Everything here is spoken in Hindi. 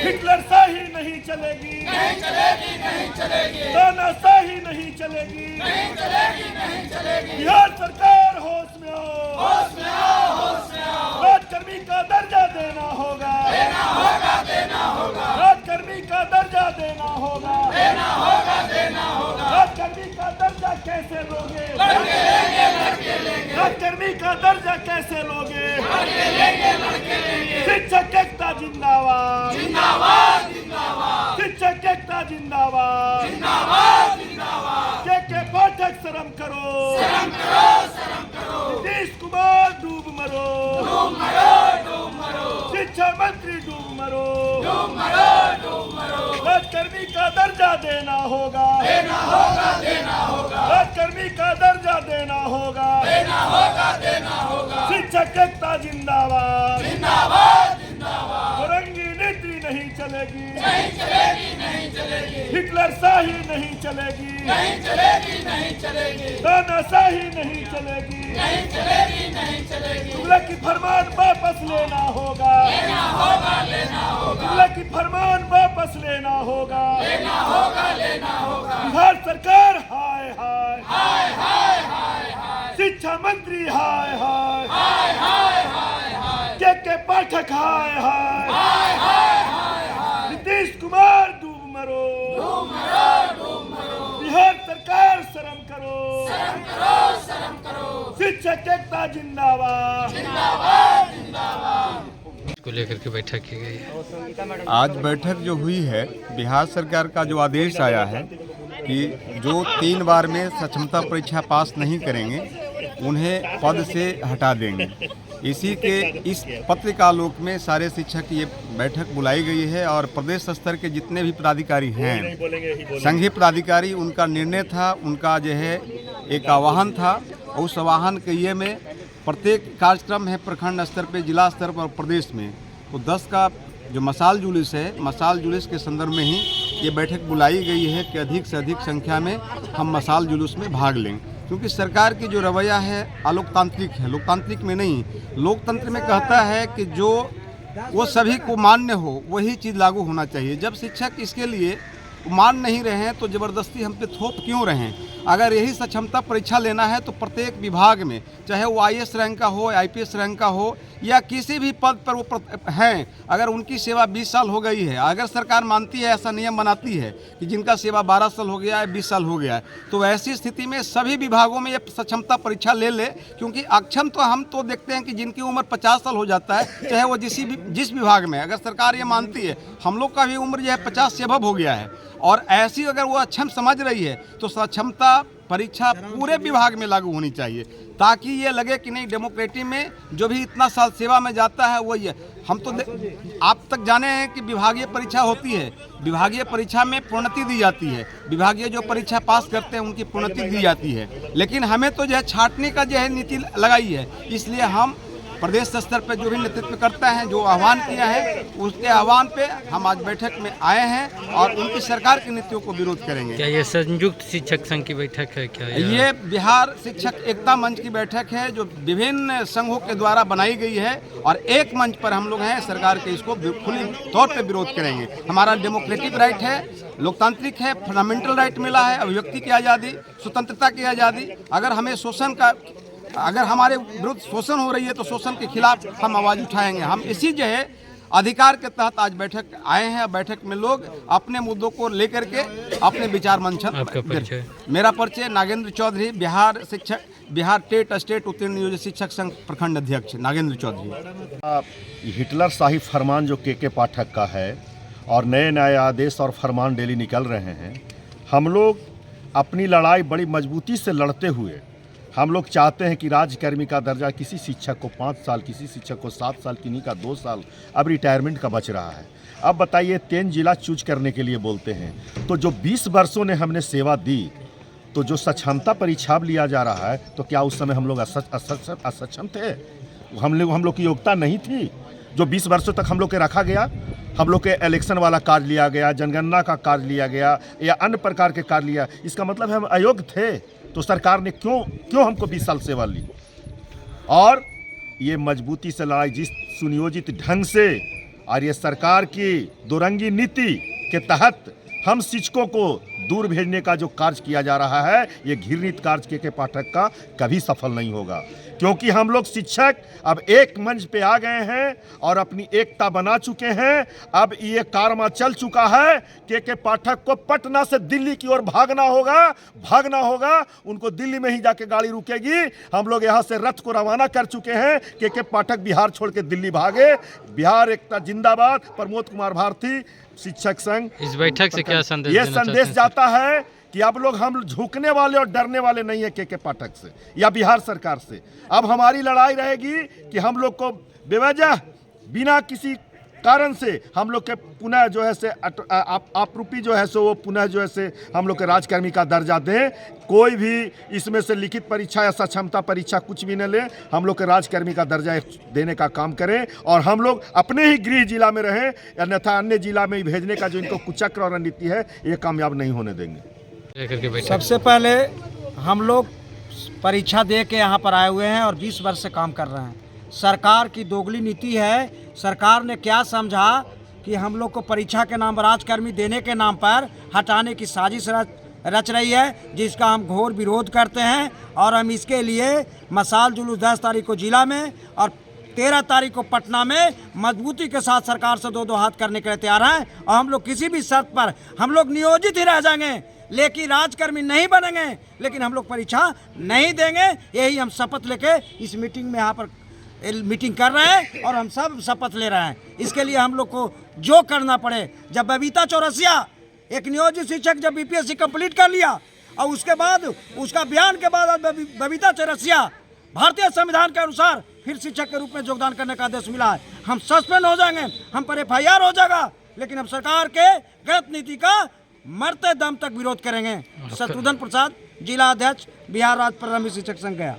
हिटलरशाही नहीं चलेगी, तानाशाही नहीं चलेगी। बिहार सरकार होश में आओ, राजकर्मी का दर्जा देना होगा, राजकर्मी का दर्जा देना होगा। राजकर्मी का दर्जा कैसे लोगे? राजकर्मी का दर्जा कैसे लोगे? शिक्षक एकता जिंदाबाद, शिक्षक एकता जिंदाबाद। के पाठक शर्म करो, नीतीश कुमार डूब मरो, शिक्षा मंत्री डूब मरो। राजकर्मी का दर्जा देना होगा, राजकर्मी का दर्जा देना होगा। शिक्षक एकता जिंदाबाद, औरंगी नीति नहीं चलेगी, हिटलरशाही नहीं चलेगी, तानाशाही नहीं चलेगी। तुगलक की फरमान वापस लेना होगा, तुगलक की फरमान वापस लेना होगा। बिहार सरकार हाय हाय, शिक्षा मंत्री हाय हाय, के पाठक हाय हाय, नीतीश कुमार डूब मरो, बिहार सरकार शर्म करो, शिक्षक एकता जिंदाबाद। को लेकर के बैठक की गई है। आज बैठक जो हुई है, बिहार सरकार का जो आदेश आया है कि जो 3 बार में सक्षमता परीक्षा पास नहीं करेंगे उन्हें पद से हटा देंगे। इसी के इस पत्र का आलोक में सारे शिक्षक ये बैठक बुलाई गई है और प्रदेश स्तर के जितने भी पदाधिकारी हैं, संघीय पदाधिकारी, उनका निर्णय था, उनका जो है एक आह्वान था। उस आह्वान के ये में प्रत्येक कार्यक्रम है प्रखंड स्तर पे, जिला स्तर पर और प्रदेश में, तो 10 का जो मसाल जुलूस है, मसाल जुलूस के संदर्भ में ही ये बैठक बुलाई गई है कि अधिक से अधिक संख्या में हम मसाल जुलूस में भाग लें। क्योंकि सरकार की जो रवैया है अलोकतांत्रिक है, लोकतांत्रिक में नहीं। लोकतंत्र में कहता है कि जो वो सभी को मान्य हो वही चीज़ लागू होना चाहिए। जब शिक्षक इसके लिए मान नहीं रहे हैं तो ज़बरदस्ती हम पे थोप क्यों रहे हैं? अगर यही सक्षमता परीक्षा लेना है तो प्रत्येक विभाग में, चाहे वो IAS रैंक का हो, IPS रैंक का हो या किसी भी पद पर वो हैं, अगर उनकी सेवा 20 साल हो गई है, अगर सरकार मानती है, ऐसा नियम बनाती है कि जिनका सेवा 12 साल हो गया है, 20 साल हो गया है, तो ऐसी स्थिति में सभी विभागों में ये सक्षमता परीक्षा ले। क्योंकि अक्षम तो हम तो देखते हैं कि जिनकी उम्र 50 साल हो जाता है, चाहे वो जिस विभाग में, अगर सरकार ये मानती है, हम लोग का भी उम्र जो है 50 से अबव हो गया है, और ऐसी अगर वो अक्षम समझ रही है तो सक्षमता परीक्षा पूरे विभाग में लागू होनी चाहिए, ताकि ये लगे कि नहीं, डेमोक्रेसी में जो भी इतना साल सेवा में जाता है वो ये हम तो आप तक जाने हैं कि विभागीय परीक्षा होती है, विभागीय परीक्षा में प्रोन्नति दी जाती है, विभागीय जो परीक्षा पास करते हैं उनकी प्रोन्नति दी जाती है। लेकिन हमें तो जो है छांटने का जो है नीति लगाई है। इसलिए हम प्रदेश स्तर पर जो भी नेतृत्व करता है, जो आह्वान किया है, उसके आह्वान पे हम आज बैठक में आए हैं और उनकी सरकार की नीतियों को विरोध करेंगे। क्या ये संयुक्त शिक्षक संघ की बैठक है? क्या ये बिहार शिक्षक एकता मंच की बैठक है जो विभिन्न संघों के द्वारा बनाई गई है और एक मंच पर हम लोग हैं, सरकार के इसको खुली तौर पर विरोध करेंगे। हमारा डेमोक्रेटिक राइट है, लोकतांत्रिक है, फंडामेंटल राइट मिला है, अभिव्यक्ति की आज़ादी, स्वतंत्रता की आज़ादी। अगर हमें अगर हमारे विरुद्ध शोषण हो रही है तो शोषण के खिलाफ हम आवाज़ उठाएंगे। हम इसी जो है अधिकार के तहत आज बैठक आए हैं। बैठक में लोग अपने मुद्दों को लेकर के अपने विचार मंथन। मेरा परिचय नागेंद्र चौधरी, बिहार स्टेट उत्तीर्ण नियोजित शिक्षक संघ प्रखंड अध्यक्ष नागेंद्र चौधरी। हिटलरशाही फरमान जो के पाठक का है और नए आदेश और फरमान डेली निकल रहे हैं, हम लोग अपनी लड़ाई बड़ी मजबूती से लड़ते हुए हम लोग चाहते हैं कि राज्यकर्मी का दर्जा किसी शिक्षक को 5 साल, किसी शिक्षक को 7 साल, किन्हीं का 2 साल, अब रिटायरमेंट का बच रहा है। अब बताइए 10 जिला चूज करने के लिए बोलते हैं, तो जो 20 वर्षों ने हमने सेवा दी, तो जो सक्षमता परीक्षा लिया जा रहा है, तो क्या उस समय हम लोग असक्षम थे? हम लोग की योग्यता नहीं थी? जो 20 वर्षों तक हम लोग के रखा गया, हम लोग के इलेक्शन वाला कार्य लिया गया, जनगणना का कार्य लिया गया या अन्य प्रकार के कार्य लिया, इसका मतलब हम अयोग्य थे? तो सरकार ने क्यों हमको 20 साल सेवा ली? और ये मजबूती से लड़ाई जिस सुनियोजित ढंग से और ये सरकार की दुरंगी नीति के तहत हम शिक्षकों को दूर भेजने का जो कार्य किया जा रहा है, ये घृणित कार्य के पाठक का कभी सफल नहीं होगा, क्योंकि हम लोग शिक्षक अब एक मंच पे आ गए हैं और अपनी एकता बना चुके हैं। अब ये कारवा चल चुका है के पाठक को पटना से दिल्ली की ओर भागना होगा। उनको दिल्ली में ही जाके गाड़ी रुकेगी। हम लोग यहाँ से रथ को रवाना कर चुके हैं के पाठक बिहार छोड़ के दिल्ली भागे। बिहार एकता जिंदाबाद। प्रमोद कुमार भारती, शिक्षक संघ। इस बैठक से क्या संदेश ये देना चाहते संदेश हैं? जाता है कि अब लोग हम झुकने वाले और डरने वाले नहीं है के पाठक से या बिहार सरकार से। अब हमारी लड़ाई रहेगी कि हम लोग को बेवजह बिना किसी कारण से हम लोग के पुनः जो है से आपरूपी जो है सो वो पुनः जो है से हम लोग के राजकर्मी का दर्जा दें। कोई भी इसमें से लिखित परीक्षा या सक्षमता परीक्षा कुछ भी न लें। हम लोग के राजकर्मी का दर्जा देने का काम करें और हम लोग अपने ही गृह जिला में रहें, अन्यथा अन्य जिला में भेजने का जो इनको कुचक्र और रणनीति है, ये कामयाब नहीं होने देंगे। लेकर के बैठक सबसे पहले हम लोग परीक्षा दे के यहाँ पर आए हुए हैं और 20 वर्ष से काम कर रहे हैं। सरकार की दोगली नीति है। सरकार ने क्या समझा कि हम लोग को परीक्षा के नाम पर राजकर्मी देने के नाम पर हटाने की साजिश रच रही है, जिसका हम घोर विरोध करते हैं। और हम इसके लिए मशाल जुलूस 10 तारीख को जिला में और 13 तारीख को पटना में मजबूती के साथ सरकार से दो हाथ करने के लिए तैयार हैं। और हम लोग किसी भी शर्त पर हम लोग नियोजित ही रह जाएंगे, लेकिन राजकर्मी नहीं बनेंगे, लेकिन हम लोग परीक्षा नहीं देंगे। यही हम शपथ लेके इस मीटिंग में यहाँ पर मीटिंग कर रहे हैं और हम सब शपथ ले रहे हैं। इसके लिए हम लोग को जो करना पड़े। जब बबीता चौरसिया एक नियोजित शिक्षक जब बीपीएससी कंप्लीट कर लिया और उसके बाद उसका बयान के बाद बबीता चौरसिया भारतीय संविधान के अनुसार फिर शिक्षक के रूप में योगदान करने का आदेश मिला है। हम सस्पेंड हो जाएंगे, हम पर FIR हो जाएगा, लेकिन हम सरकार के गलत नीति का मरते दम तक विरोध करेंगे। शत्रुघ्न प्रसाद, जिला अध्यक्ष, बिहार राज्य प्रारंभिक शिक्षक संघ गया।